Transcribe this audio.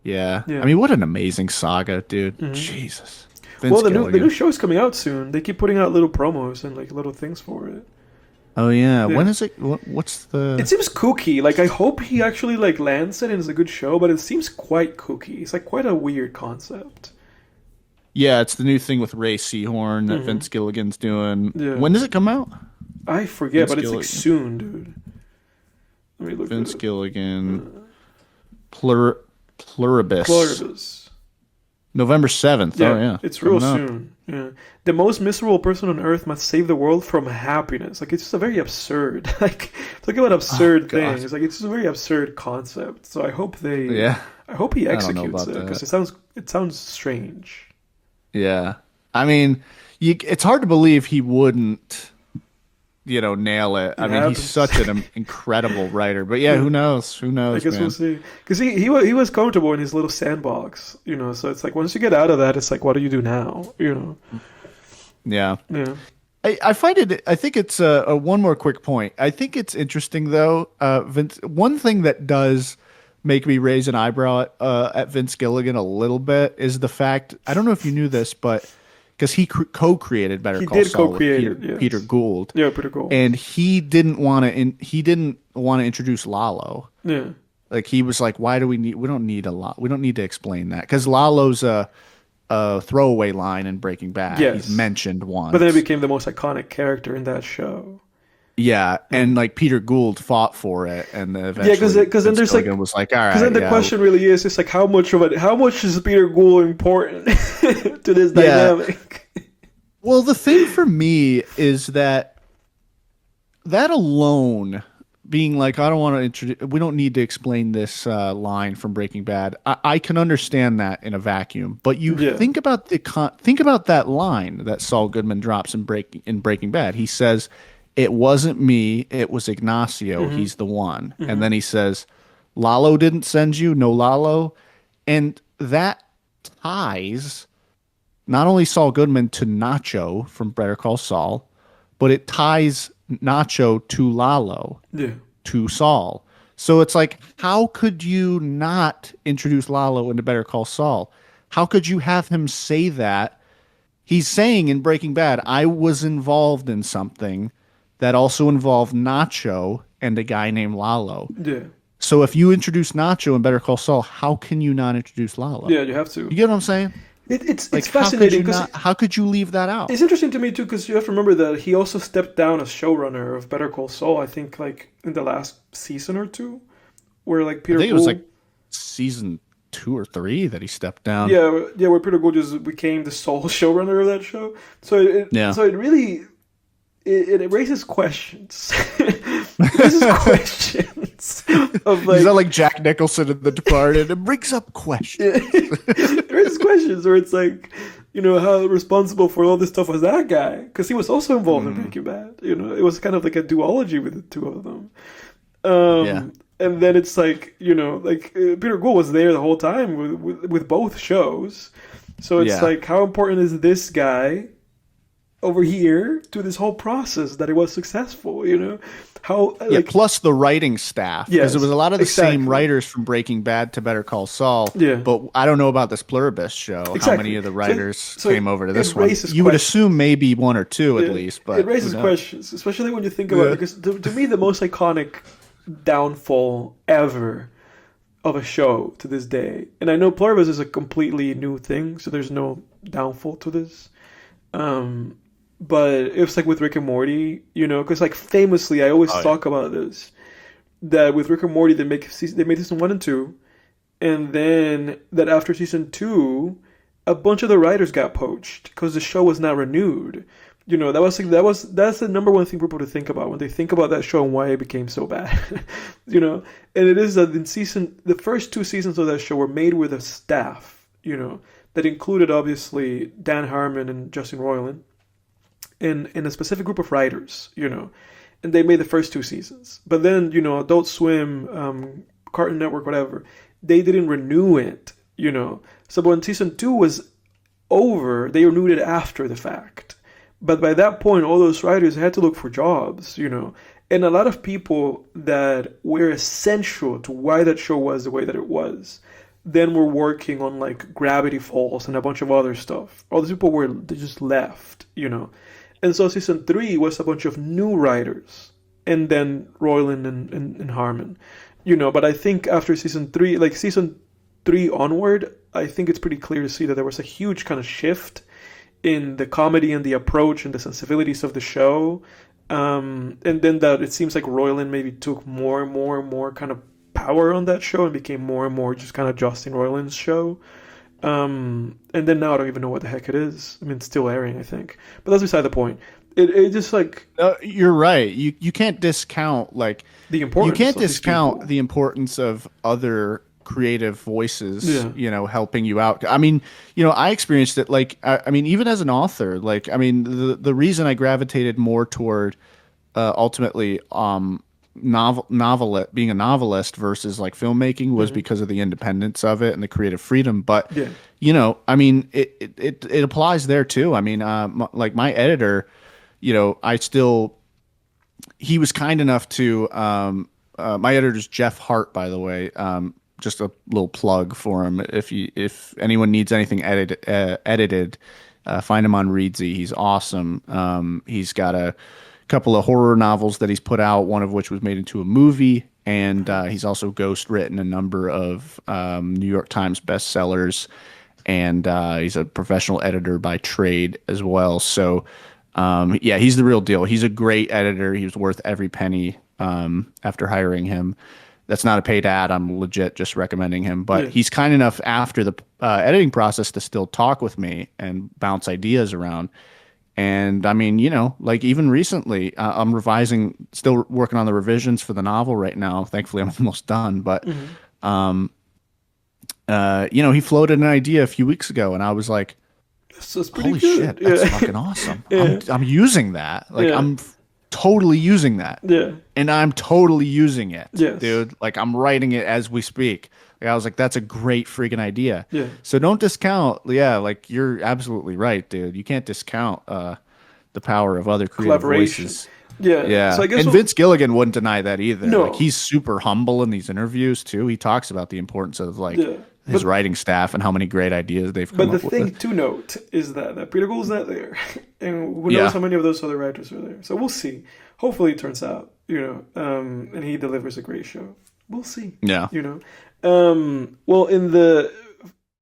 Yeah. I Yeah. mean, what an amazing saga, dude. Hmm. Jesus. Well, Vince the new Gilligan. show is coming out soon. They keep putting out little promos and like little things for it. Oh yeah. Yeah. When is it? What's It the? seems kooky. Like I hope he actually like lands it and is a good show, but it seems quite kooky. It's like quite a weird concept. Yeah, it's the new thing with Ray Seahorn that Hmm. Vince Gilligan's doing. Yeah. When does it come out? I forget, Vince but it's like Gilligan. soon, dude. Let me look at Vince it. Gilligan. Uh, Plur Pluribus. Pluribus. November 7th. Oh Yeah, yeah, it's real coming up. soon. Yeah. The most miserable person on earth must save the world from happiness. Like it's just a very absurd. Like talking about Oh absurd God. things. Like it's just a very absurd concept. So Yeah. I hope he I don't know executes about it because that. it sounds strange. Yeah. I mean, it's hard to believe he wouldn't, nail it. It I mean, he's happens. such an incredible writer. But yeah, Yeah. who knows? Who I knows, guess we'll man? see. Because he was comfortable in his little sandbox, So it's like once you get out of that, it's like, what do you do now? Yeah. Yeah. I find it. I think it's a one more quick point. I think it's interesting though, Vince. One thing that does make me raise an eyebrow at Vince Gilligan a little bit is the fact. I don't know if you knew this, but because he co-created Better He Call did Saul with co-create Peter it, Peter yes. Gould, Yeah, Peter Gould. and he didn't want to introduce Lalo. Yeah. Like he was like, why do we don't need a lot. We don't need to explain that because Lalo's a throwaway line in Breaking Bad. He's Yes. mentioned But then it once. became the most iconic character in that show. Yeah, Yeah. and like Peter Gould fought for it, and then Yeah, because eventually then Vince there's like Gilligan was like, "All because then right, the yeah, question really is just like how much is Peter Gould important to this yeah." dynamic? Well, the thing for me is that alone, being like, I don't want to introduce, we don't need to explain this line from Breaking Bad. I can understand that in a vacuum, but you Yeah. think about that line that Saul Goodman drops in Breaking Bad. He says, "It wasn't me, it was Ignacio. Hmm. He's the one." And Hmm. then he says, "Lalo didn't send you, no Lalo," and that ties not only Saul Goodman to Nacho from Better Call Saul, but it ties Nacho to Lalo Yeah. to Saul. So it's like, how could you not introduce Lalo into Better Call Saul? How could you have him say that? He's saying in Breaking Bad, I was involved in something that also involved Nacho and a guy named Lalo. Yeah. So if you introduce Nacho in Better Call Saul, how can you not introduce Lalo? Yeah, you have You to. get what I'm saying? It's Like, how could fascinating you because not? How could you leave that out? it's interesting to me too because you have to remember that he also stepped down as showrunner of Better Call Saul. I think like in the last season or two, where like I Peter think it was Gould, like season 2 or 3 that he stepped down. yeah, where Peter Gould just became the sole showrunner of that show. So Yeah. so it really it raises questions. It raises questions of He's like not like Jack Nicholson in The Departed. It brings up questions. it raises questions where it's like, how responsible for all this stuff was that guy? Because he was also involved in Breaking Bad. It was kind of like a duology with the two of them. Yeah. And then it's like, Peter Gould was there the whole time with both shows. So it's Yeah. like, how important is this guy over here to this whole process that it was successful? How Yeah, like plus the writing staff. Because yes, it was a lot of the exactly. same writers from Breaking Bad to Better Call Saul. Yeah. But I don't know about this Pluribus show, how Exactly. many of the So- writers so came over to it this one. raises You would questions. assume maybe one or two at least, but it raises who knows? questions, especially when you think about it. Because to me, the most iconic downfall ever of a show to this day, and I know Pluribus is a completely new thing, so there's no downfall to this. But it was like with Rick and Morty, because like famously, I always Oh, yeah. talk about this, that with Rick and Morty they made season 1 and 2, and then that after season 2, a bunch of the writers got poached because the show was not renewed. That's the number one thing for people to think about when they think about that show and why it became so bad. And it is that the first 2 seasons of that show were made with a staff, that included obviously Dan Harmon and Justin Roiland, and a specific group of writers, and they made the first 2 seasons. But then, Adult Swim, Cartoon Network, whatever, they didn't renew it, So when season 2 was over, they renewed it after the fact. But by that point, all those writers had to look for jobs, And a lot of people that were essential to why that show was the way that it was, then were working on like Gravity Falls and a bunch of other stuff. All these people were they just left, you know. And so season three was a bunch of new writers, and then Roiland and Harmon, you know. But I think after season three, like season three onward, I think it's pretty clear to see that there was a huge kind of shift in the comedy and the approach and the sensibilities of the show. And then that it seems like Roiland maybe took more and more and more kind of power on that show and became more and more just kind of Justin Roiland's show. And then now I don't even know what the heck it is. I mean, it's still airing, I think, but that's beside the point. It just like You're right. You can't discount like the importance. you can't of these discount people. the importance of other creative voices, Yeah. helping you out. I mean, I experienced it like I mean, even as an author, like I mean, the reason I gravitated more toward ultimately being a novelist versus like filmmaking was because of the independence of it and the creative freedom. But Yeah. I mean, it applies there too. I mean, like my editor, I still he was kind enough to my editor's Jeff Hart, by the way. Just a little plug for him. If anyone needs anything edited, find him on Reedsy. He's awesome. He's got a couple of horror novels that he's put out, one of which was made into a movie, and he's also ghost written a number of New York Times bestsellers, and he's a professional editor by trade as well. So yeah, he's the real deal. He's a great editor. He was worth every penny after hiring him. That's not a paid ad. I'm legit just recommending him. But Yeah. he's kind enough after the editing process to still talk with me and bounce ideas around. And I mean, like even recently, I'm still working on the revisions for the novel right now. Thankfully, I'm almost done. But, he floated an idea a few weeks ago, and I was like, So it's pretty holy good. shit, that's Yeah. fucking awesome. Yeah. I'm using that. Like Yeah. totally using that. Yeah. And I'm totally using it, Yes. dude. Like I'm writing it as we speak. Like, I was like, that's a great freaking idea. Yeah. So don't discount. Yeah, like you're absolutely right, dude. You can't discount the power of other creative Collaboration. voices. Yeah. Yeah, So I guess and Vince Gilligan wouldn't deny that either. No. Like he's super humble in these interviews too. He talks about the importance of like Yeah. his But- writing staff and how many great ideas they've come But the up thing with. to note is that Peter Gould's not there, and who knows Yeah. how many of those other writers are there. So we'll see. Hopefully, it turns out, and he delivers a great show. We'll see. Yeah. Well, in the